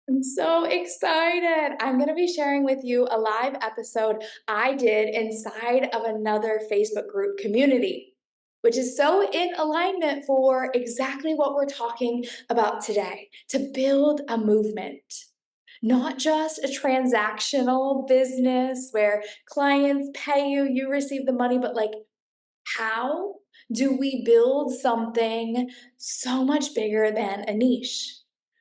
I'm so excited. I'm going to be sharing with you a live episode I did inside of another Facebook group community, which is so in alignment for exactly what we're talking about today to build a movement. Not just a transactional business where clients pay you, you receive the money, but like, how do we build something so much bigger than a niche?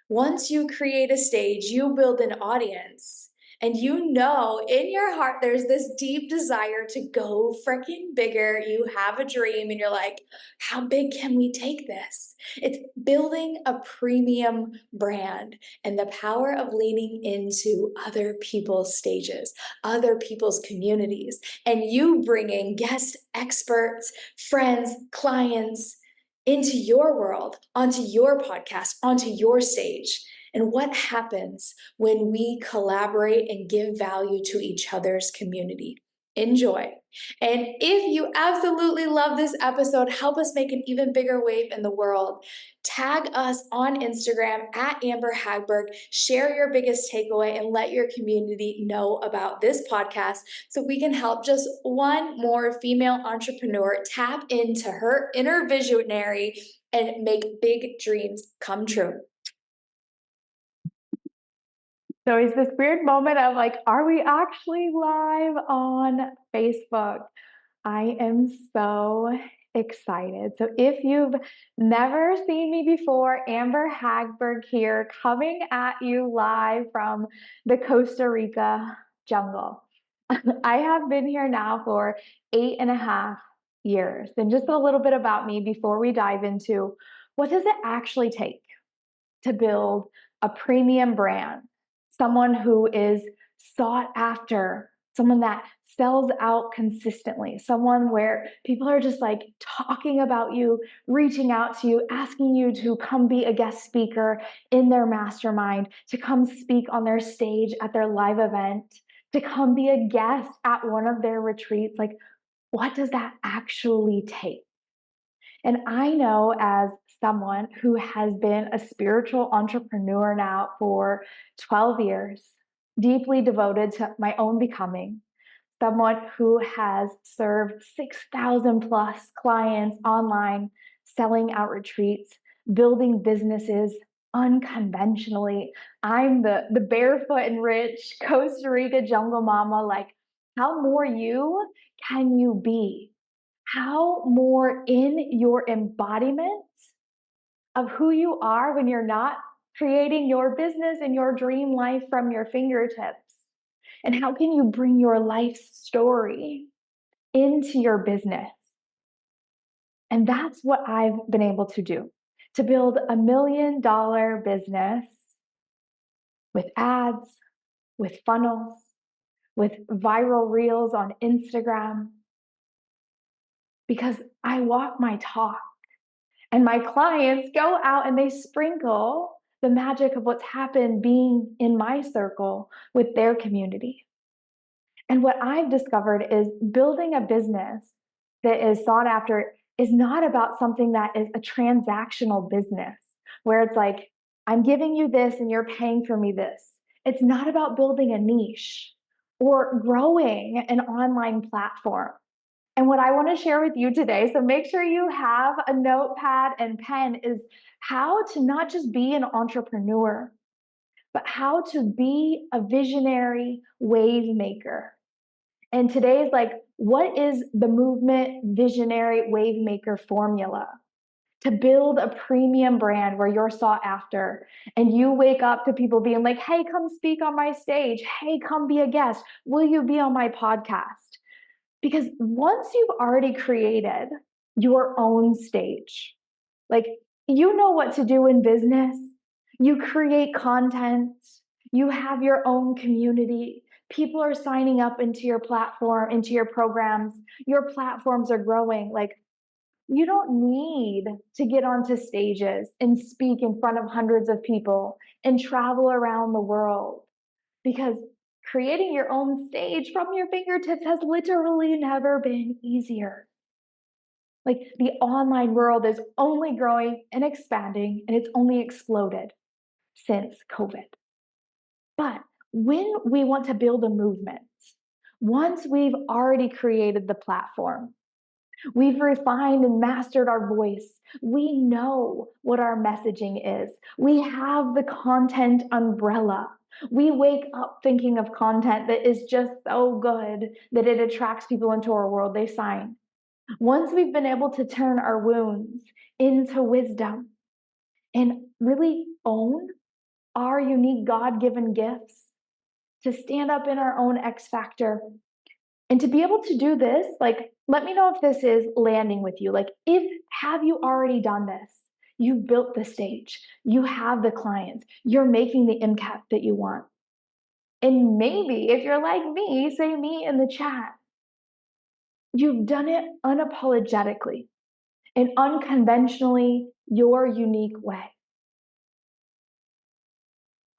Once you create a stage, you build an audience, and you know in your heart there's this deep desire to go freaking bigger. You have a dream, and you're like, how big can we take this? It's building a premium brand and the power of leaning into other people's stages, other people's communities, and you bringing guest experts, friends, clients into your world, onto your podcast, onto your stage. And what happens when we collaborate and give value to each other's community? Enjoy. And if you absolutely love this episode, help us make an even bigger wave in the world. Tag us on Instagram at Amber Hagberg. Share your biggest takeaway and let your community know about this podcast so we can help just one more female entrepreneur tap into her inner visionary and make big dreams come true. So it's this weird moment of like, are we actually live on Facebook? I am so excited. So if you've never seen me before, Amber Hagberg here, coming at you live from the Costa Rica jungle. I have been here now for 8.5 years. And just a little bit about me before we dive into what does it actually take to build a premium brand, someone who is sought after, someone that sells out consistently, someone where people are just like talking about you, reaching out to you, asking you to come be a guest speaker in their mastermind, to come speak on their stage at their live event, to come be a guest at one of their retreats. Like, what does that actually take? And I know as someone who has been a spiritual entrepreneur now for 12 years, deeply devoted to my own becoming, someone who has served 6,000 plus clients online, selling out retreats, building businesses unconventionally. I'm the barefoot and rich Costa Rica jungle mama. Like, how more you can you be? How more in your embodiment of who you are when you're not creating your business and your dream life from your fingertips? And how can you bring your life story into your business? And that's what I've been able to do, to build $1 million business with ads, with funnels, with viral reels on Instagram, because I walk my talk. And my clients go out and they sprinkle the magic of what's happened being in my circle with their community. And what I've discovered is building a business that is sought after is not about something that is a transactional business where it's like, I'm giving you this and you're paying for me this. It's not about building a niche or growing an online platform. And what I want to share with you today, so make sure you have a notepad and pen, is how to not just be an entrepreneur, but how to be a visionary wave maker. And today is like, what is the movement visionary wave maker formula to build a premium brand where you're sought after and you wake up to people being like, hey, come speak on my stage. Hey, come be a guest. Will you be on my podcast? Because once you've already created your own stage, like, you know what to do in business, you create content, you have your own community, people are signing up into your platform, into your programs, your platforms are growing. Like, you don't need to get onto stages and speak in front of hundreds of people and travel around the world, because creating your own stage from your fingertips has literally never been easier. Like, the online world is only growing and expanding, and it's only exploded since COVID. But when we want to build a movement, once we've already created the platform, we've refined and mastered our voice, we know what our messaging is, we have the content umbrella. We wake up thinking of content that is just so good that it attracts people into our world. They sign. Once we've been able to turn our wounds into wisdom and really own our unique God given gifts, to stand up in our own X factor, and to be able to do this, like, let me know if this is landing with you. Like, if have you already done this? You've built the stage, you have the clients, you're making the impact that you want. And maybe if you're like me, say me in the chat, you've done it unapologetically and unconventionally, your unique way.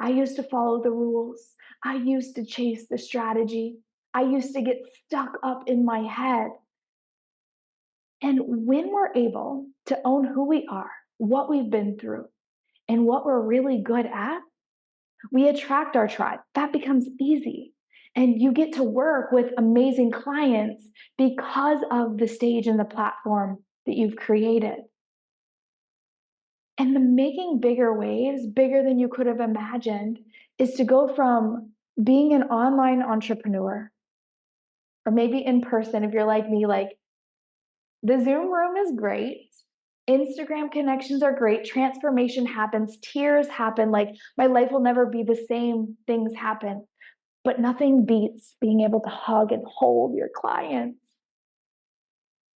I used to follow the rules. I used to chase the strategy. I used to get stuck up in my head. And when we're able to own who we are, what we've been through, and what we're really good at, we attract our tribe. That becomes easy. And you get to work with amazing clients because of the stage and the platform that you've created. And the making bigger waves, bigger than you could have imagined, is to go from being an online entrepreneur, or maybe in person, if you're like me, like the Zoom room is great. Instagram connections are great. Transformation happens, tears happen. Like my life will never be the same, things happen. But nothing beats being able to hug and hold your clients.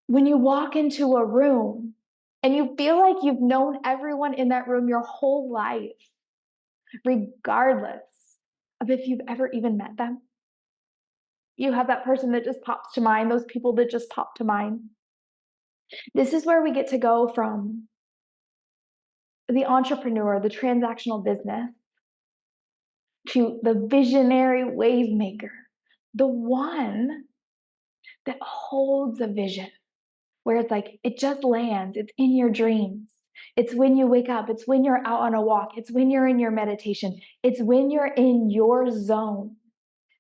When you walk into a room and you feel like you've known everyone in that room your whole life, regardless of if you've ever even met them. You have that person that just pops to mind, those people that just pop to mind. This is where we get to go from the entrepreneur, the transactional business, to the visionary wave maker, the one that holds a vision where it's like it just lands, it's in your dreams. It's when you wake up, it's when you're out on a walk, it's when you're in your meditation, it's when you're in your zone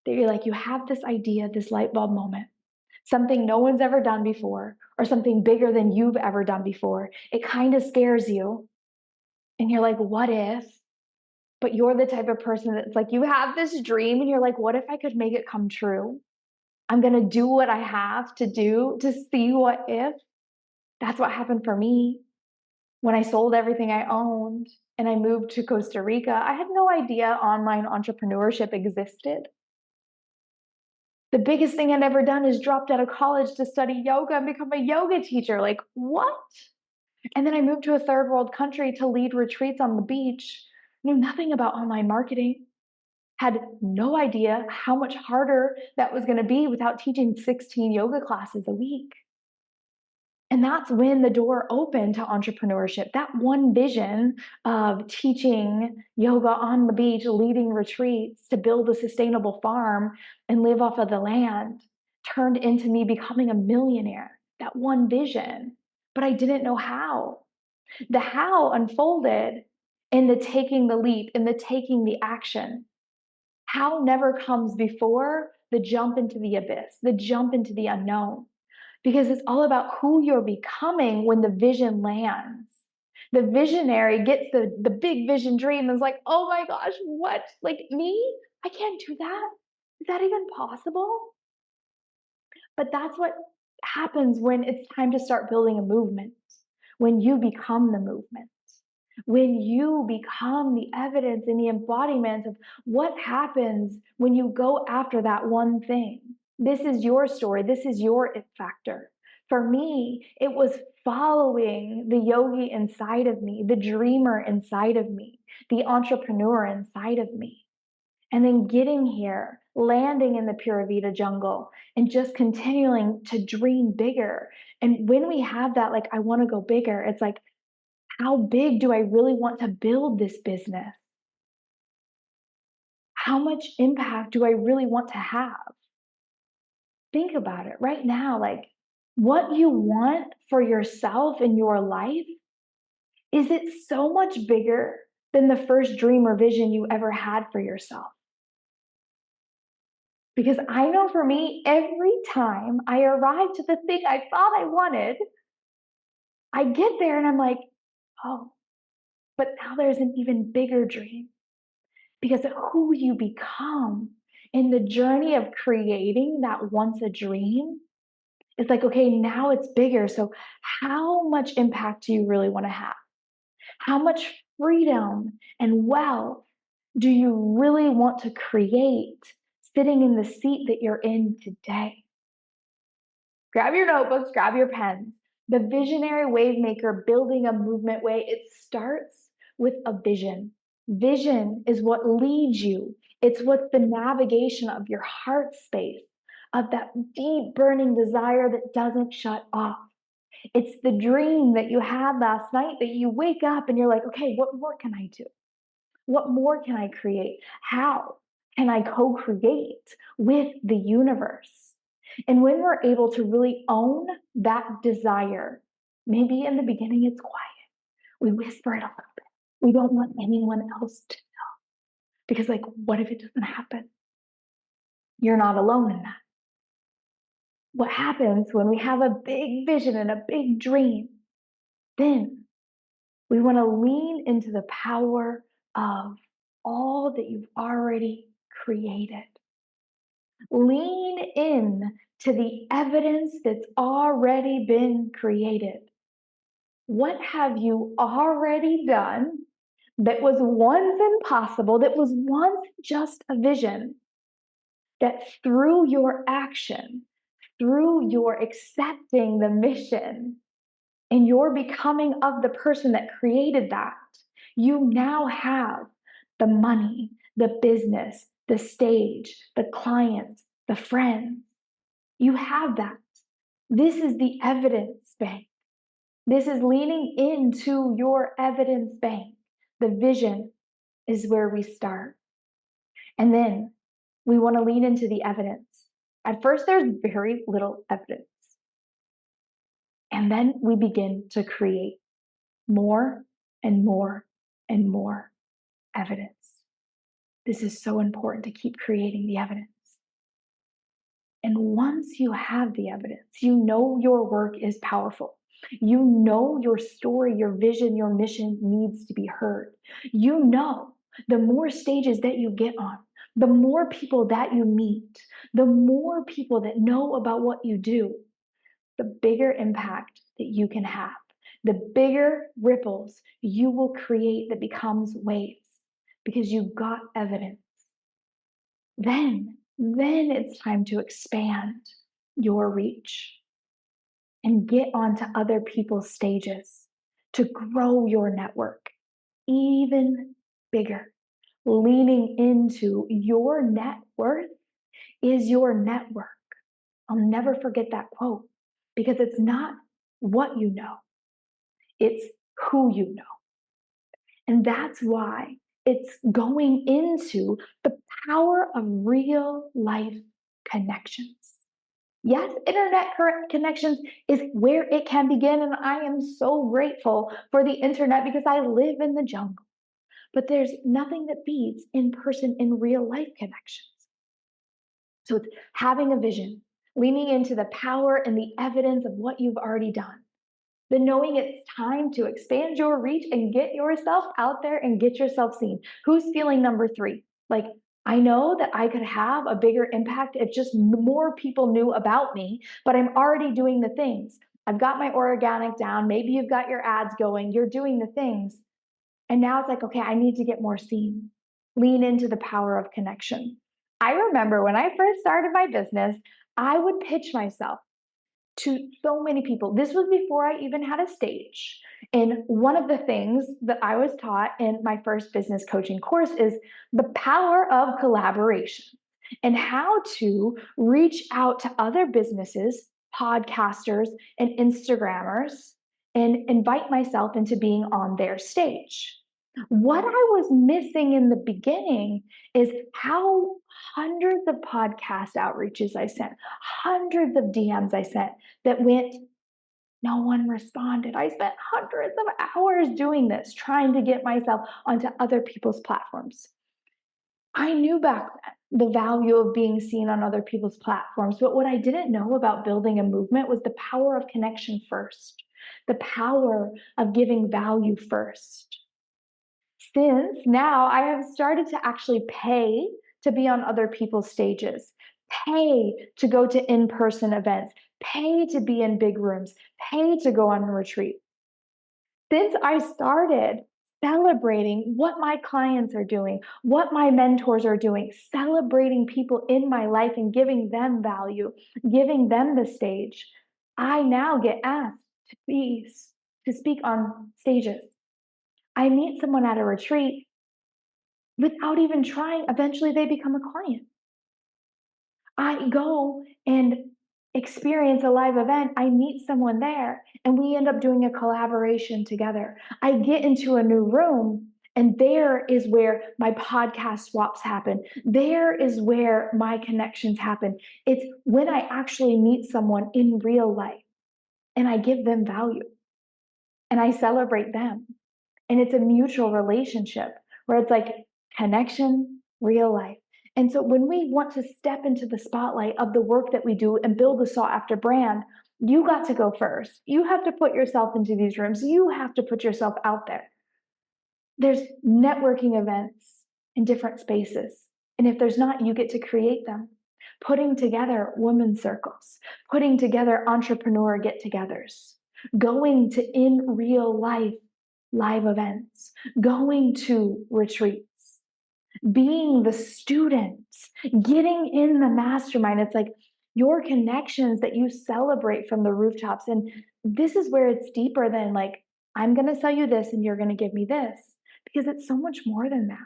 that you're like, you have this idea, this light bulb moment, something no one's ever done before, or something bigger than you've ever done before. It kind of scares you. And you're like, what if? But you're the type of person that's like, you have this dream and you're like, what if I could make it come true? I'm going to do what I have to do to see what if. That's what happened for me when I sold everything I owned and I moved to Costa Rica. I had no idea online entrepreneurship existed. The biggest thing I'd ever done is dropped out of college to study yoga and become a yoga teacher. Like, what? And then I moved to a third world country to lead retreats on the beach. Knew nothing about online marketing. Had no idea how much harder that was going to be without teaching 16 yoga classes a week. And that's when the door opened to entrepreneurship. That one vision of teaching yoga on the beach, leading retreats to build a sustainable farm and live off of the land turned into me becoming a millionaire. That one vision. But I didn't know how. The how unfolded in the taking the leap, in the taking the action. How never comes before the jump into the abyss, the jump into the unknown, because it's all about who you're becoming when the vision lands. The visionary gets the big vision dream and is like, oh my gosh, what? Like me? I can't do that. Is that even possible? But that's what happens when it's time to start building a movement, when you become the movement, when you become the evidence and the embodiment of what happens when you go after that one thing. This is your story. This is your it factor. For me, it was following the yogi inside of me, the dreamer inside of me, the entrepreneur inside of me. And then getting here, landing in the Pura Vida jungle, and just continuing to dream bigger. And when we have that, like, I want to go bigger, it's like, how big do I really want to build this business? How much impact do I really want to have? Think about it right now. Like, what you want for yourself in your life, is it so much bigger than the first dream or vision you ever had for yourself? Because I know for me, every time I arrive to the thing I thought I wanted, I get there and I'm like, oh, but now there's an even bigger dream because of who you become in the journey of creating that once a dream. It's like, okay, now it's bigger. So, how much impact do you really want to have? How much freedom and wealth do you really want to create sitting in the seat that you're in today? Grab your notebooks, grab your pens. The visionary wave maker building a movement way, it starts with a vision. Vision is what leads you. It's what's the navigation of your heart space, of that deep burning desire that doesn't shut off. It's the dream that you had last night that you wake up and you're like, okay, what more can I do? What more can I create? How can I co create with the universe? And when we're able to really own that desire, maybe in the beginning it's quiet, we whisper it a little bit. We don't want anyone else to, because, like, what if it doesn't happen? You're not alone in that. What happens when we have a big vision and a big dream? Then we want to lean into the power of all that you've already created. Lean in to the evidence that's already been created. What have you already done that was once impossible, that was once just a vision, that through your action, through your accepting the mission, and your becoming of the person that created that, you now have the money, the business, the stage, the clients, the friends. You have that. This is the evidence bank. This is leaning into your evidence bank. The vision is where we start. And then we want to lean into the evidence. At first, there's very little evidence. And then we begin to create more and more and more evidence. This is so important to keep creating the evidence. And once you have the evidence, you know your work is powerful. You know your story, your vision, your mission needs to be heard. You know the more stages that you get on, the more people that you meet, the more people that know about what you do, the bigger impact that you can have, the bigger ripples you will create that becomes waves because you've got evidence. Then it's time to expand your reach and get onto other people's stages to grow your network even bigger. Leaning into your net worth is your network. I'll never forget that quote because it's not what you know, it's who you know. And that's why it's going into the power of real life connections. Yes, internet connections is where it can begin. And I am so grateful for the internet because I live in the jungle. But there's nothing that beats in person, in real life connections. So it's having a vision, leaning into the power and the evidence of what you've already done. Then knowing it's time to expand your reach and get yourself out there and get yourself seen. Who's feeling number three? Like, I know that I could have a bigger impact if just more people knew about me, but I'm already doing the things. I've got my organic down. Maybe you've got your ads going. You're doing the things. And now it's like, okay, I need to get more seen. Lean into the power of connection. I remember when I first started my business, I would pitch myself to so many people. This was before I even had a stage. And one of the things that I was taught in my first business coaching course is the power of collaboration and how to reach out to other businesses, podcasters, and Instagrammers and invite myself into being on their stage. What I was missing in the beginning is how hundreds of podcast outreaches I sent, hundreds of DMs I sent that went, no one responded. I spent hundreds of hours doing this, trying to get myself onto other people's platforms. I knew back then the value of being seen on other people's platforms. But what I didn't know about building a movement was the power of connection first, the power of giving value first. Since now I have started to actually pay to be on other people's stages, pay to go to in person events, pay to be in big rooms, pay to go on a retreat. Since I started celebrating what my clients are doing, what my mentors are doing, celebrating people in my life and giving them value, giving them the stage, I now get asked to speak on stages. I meet someone at a retreat without even trying. Eventually, they become a client. I go and experience a live event, I meet someone there, and we end up doing a collaboration together. I get into a new room, and there is where my podcast swaps happen. There is where my connections happen. It's when I actually meet someone in real life and I give them value and I celebrate them. And it's a mutual relationship where it's like connection, real life. And so when we want to step into the spotlight of the work that we do and build a sought after brand, you got to go first. You have to put yourself into these rooms. You have to put yourself out there. There's networking events in different spaces. And if there's not, you get to create them. Putting together women's circles, putting together entrepreneur get togethers, going to in real life live events, going to retreats, being the students, getting in the mastermind. It's like your connections that you celebrate from the rooftops. And this is where it's deeper than like, I'm going to sell you this and you're going to give me this, because it's so much more than that.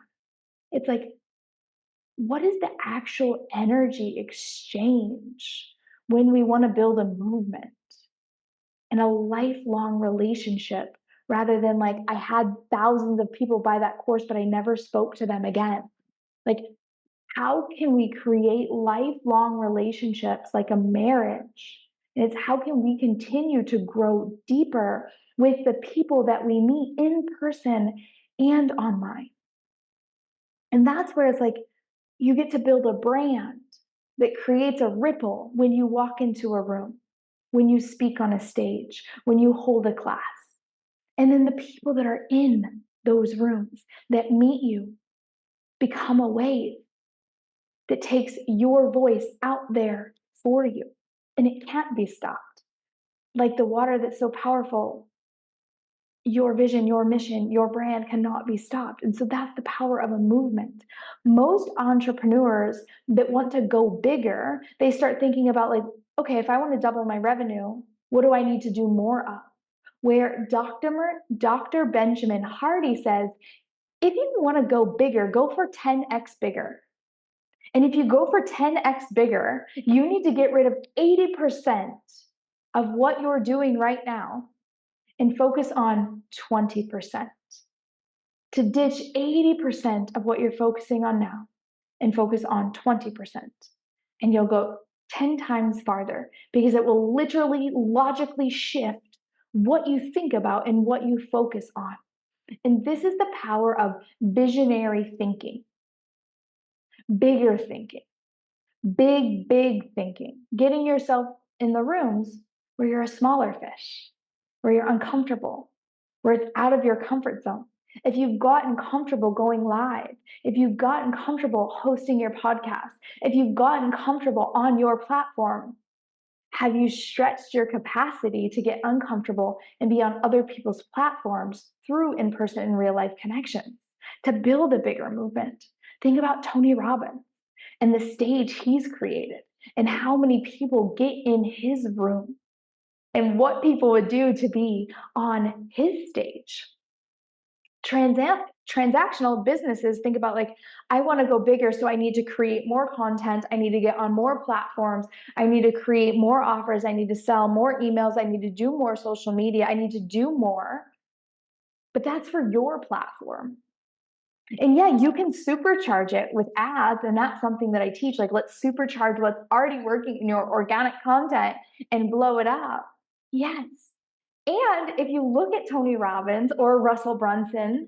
It's like, what is the actual energy exchange when we want to build a movement and a lifelong relationship, rather than like I had thousands of people buy that course, but I never spoke to them again? Like, how can we create lifelong relationships like a marriage? And it's how can we continue to grow deeper with the people that we meet in person and online? And that's where it's like you get to build a brand that creates a ripple when you walk into a room, when you speak on a stage, when you hold a class. And then the people that are in those rooms that meet you become a wave that takes your voice out there for you. And it can't be stopped. Like the water that's so powerful, your vision, your mission, your brand cannot be stopped. And so that's the power of a movement. Most entrepreneurs that want to go bigger, they start thinking about like, okay, if I want to double my revenue, what do I need to do more of? Where Dr. Benjamin Hardy says, if you want to go bigger, go for 10x bigger. And if you go for 10x bigger, you need to get rid of 80% of what you're doing right now and focus on 20%. To ditch 80% of what you're focusing on now and focus on 20%. And you'll go 10 times farther, because it will literally logically shift what you think about and what you focus on. And this is the power of visionary thinking, bigger thinking, big thinking, getting yourself in the rooms where you're a smaller fish, where you're uncomfortable, where it's out of your comfort zone. If you've gotten comfortable going live, if you've gotten comfortable hosting your podcast, if you've gotten comfortable on your platform, have you stretched your capacity to get uncomfortable and be on other people's platforms through in person and real life connections to build a bigger movement? Think about Tony Robbins and the stage he's created and how many people get in his room and what people would do to be on his stage. Transactional businesses think about like, I want to go bigger, so I need to create more content, I need to get on more platforms, I need to create more offers, I need to sell more emails, I need to do more social media, I need to do more. But that's for your platform. And yeah, you can supercharge it with ads, and that's something that I teach. Like, let's supercharge what's already working in your organic content and blow it up. Yes. And if you look at Tony Robbins or Russell Brunson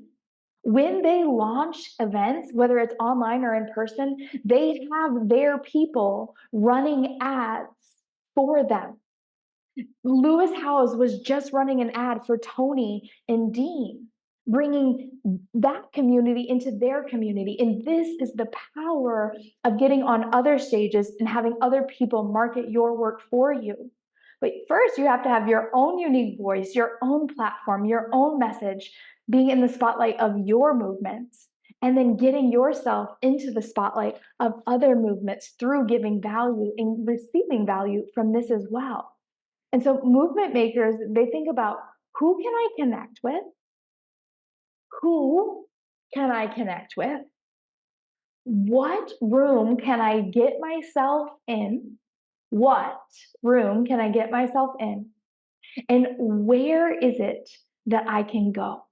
When they launch events, whether it's online or in person, they have their people running ads for them. Lewis Howes was just running an ad for Tony and Dean, bringing that community into their community. And this is the power of getting on other stages and having other people market your work for you. But first, you have to have your own unique voice, your own platform, your own message, being in the spotlight of your movements, and then getting yourself into the spotlight of other movements through giving value and receiving value from this as well. And so movement makers, they think about, who can I connect with? Who can I connect with? What room can I get myself in? What room can I get myself in? And where is it that I can go?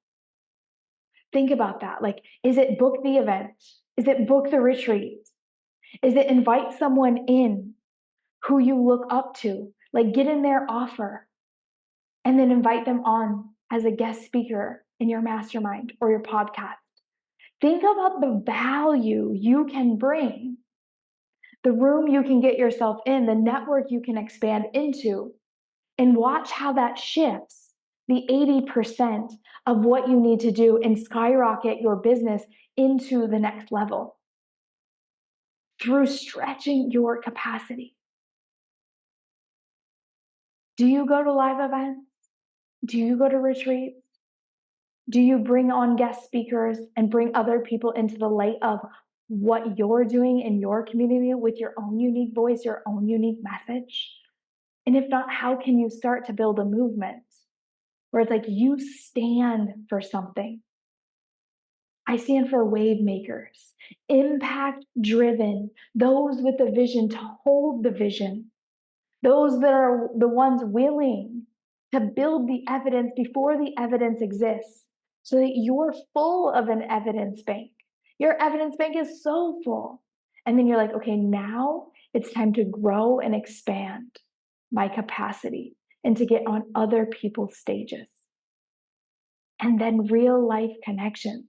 Think about that. Like, is it book the event? Is it book the retreat? Is it invite someone in who you look up to? Like, get in their offer and then invite them on as a guest speaker in your mastermind or your podcast. Think about the value you can bring, the room you can get yourself in, the network you can expand into, and watch how that shifts the 80% of what you need to do and skyrocket your business into the next level through stretching your capacity. Do you go to live events? Do you go to retreats? Do you bring on guest speakers and bring other people into the light of what you're doing in your community with your own unique voice, your own unique message? And if not, how can you start to build a movement where it's like you stand for something? I stand for wave makers, impact driven, those with a vision to hold the vision, those that are the ones willing to build the evidence before the evidence exists, so that you're full of an evidence bank. Your evidence bank is so full. And then you're like, okay, now it's time to grow and expand my capacity and to get on other people's stages. And then real life connection,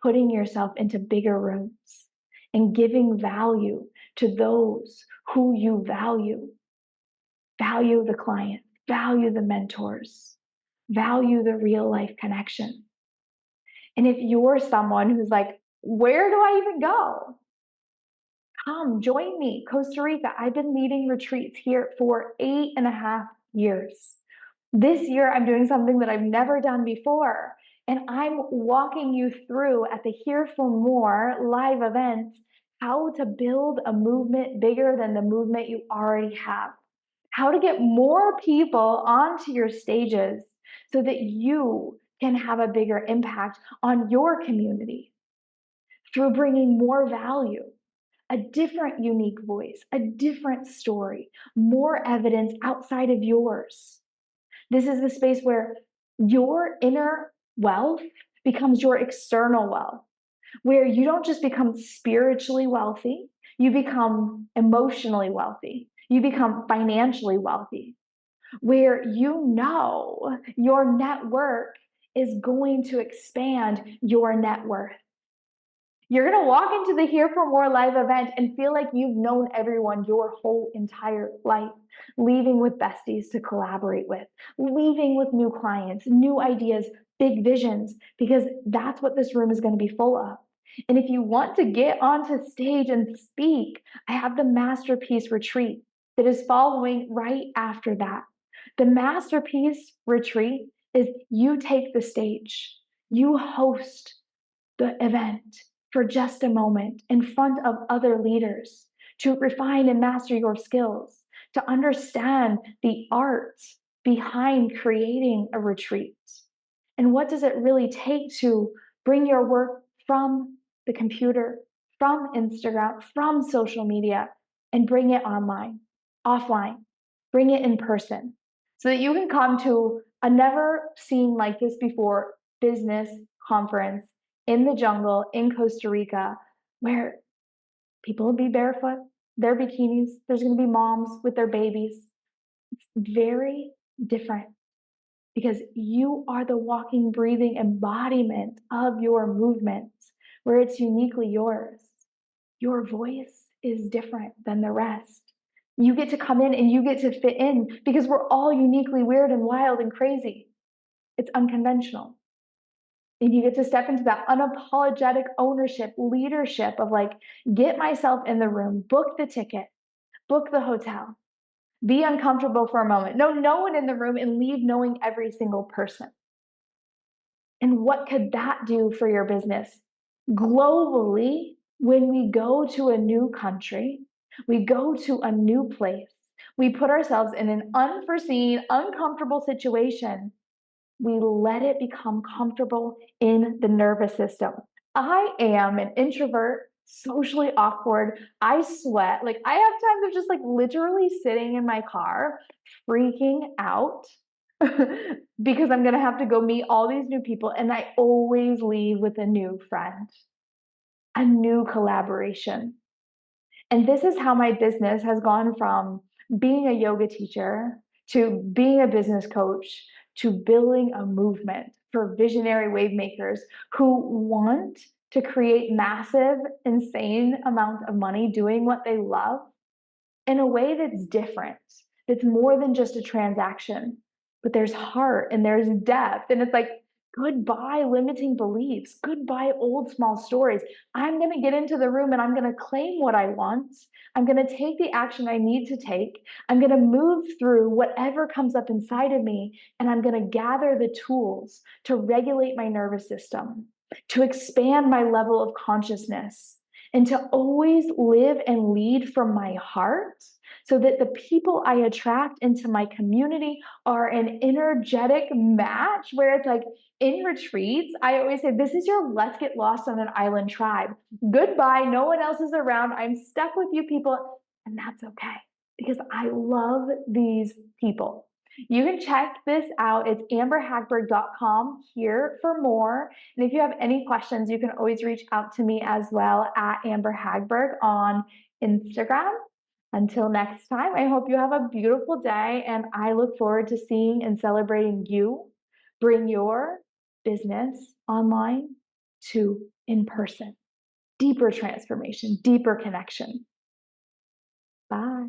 putting yourself into bigger rooms and giving value to those who you value. Value the client, value the mentors, value the real life connection. And if you're someone who's like, where do I even go? Come join me, Costa Rica. I've been leading retreats here for 8.5 years. This year, I'm doing something that I've never done before. And I'm walking you through at the Here for More live event how to build a movement bigger than the movement you already have. How to get more people onto your stages so that you can have a bigger impact on your community through bringing more value, a different unique voice, a different story, more evidence outside of yours. This is the space where your inner wealth becomes your external wealth, where you don't just become spiritually wealthy, you become emotionally wealthy, you become financially wealthy, where you know your network is going to expand your net worth. You're going to walk into the Here for More live event and feel like you've known everyone your whole entire life, leaving with besties to collaborate with, leaving with new clients, new ideas, big visions, because that's what this room is going to be full of. And if you want to get onto stage and speak, I have the Masterpiece Retreat that is following right after that. The Masterpiece Retreat is you take the stage, you host the event for just a moment in front of other leaders to refine and master your skills, to understand the art behind creating a retreat. And what does it really take to bring your work from the computer, from Instagram, from social media, and bring it online, offline, bring it in person, so that you can come to a never seen like this before business conference in the jungle in Costa Rica, where people will be barefoot, their bikinis. There's going to be moms with their babies. It's very different because you are the walking, breathing embodiment of your movement, where it's uniquely yours. Your voice is different than the rest. You get to come in and you get to fit in because we're all uniquely weird and wild and crazy. It's unconventional. And you get to step into that unapologetic ownership, leadership of like, get myself in the room, book the ticket, book the hotel, be uncomfortable for a moment, know no one in the room, and leave knowing every single person. And what could that do for your business? Globally, when we go to a new country, we go to a new place, we put ourselves in an unforeseen, uncomfortable situation, we let it become comfortable in the nervous system. I am an introvert, socially awkward. I sweat. Like, I have times of just like literally sitting in my car, freaking out because I'm going to have to go meet all these new people. And I always leave with a new friend, a new collaboration. And this is how my business has gone from being a yoga teacher to being a business coach to building a movement for visionary wave makers who want to create massive, insane amounts of money doing what they love in a way that's different, that's more than just a transaction, but there's heart and there's depth. And it's like, goodbye limiting beliefs, goodbye old small stories. I'm going to get into the room and I'm going to claim what I want. I'm going to take the action I need to take. I'm going to move through whatever comes up inside of me, and I'm going to gather the tools to regulate my nervous system, to expand my level of consciousness, and to always live and lead from my heart so that the people I attract into my community are an energetic match where it's like in retreats, I always say, this is your let's get lost on an island tribe. Goodbye. No one else is around. I'm stuck with you people. And that's okay because I love these people. You can check this out. It's amberhagberg.com here for more. And if you have any questions, you can always reach out to me as well at Amber Hagberg on Instagram. Until next time, I hope you have a beautiful day, and I look forward to seeing and celebrating you bring your business online to in person. Deeper transformation, deeper connection. Bye.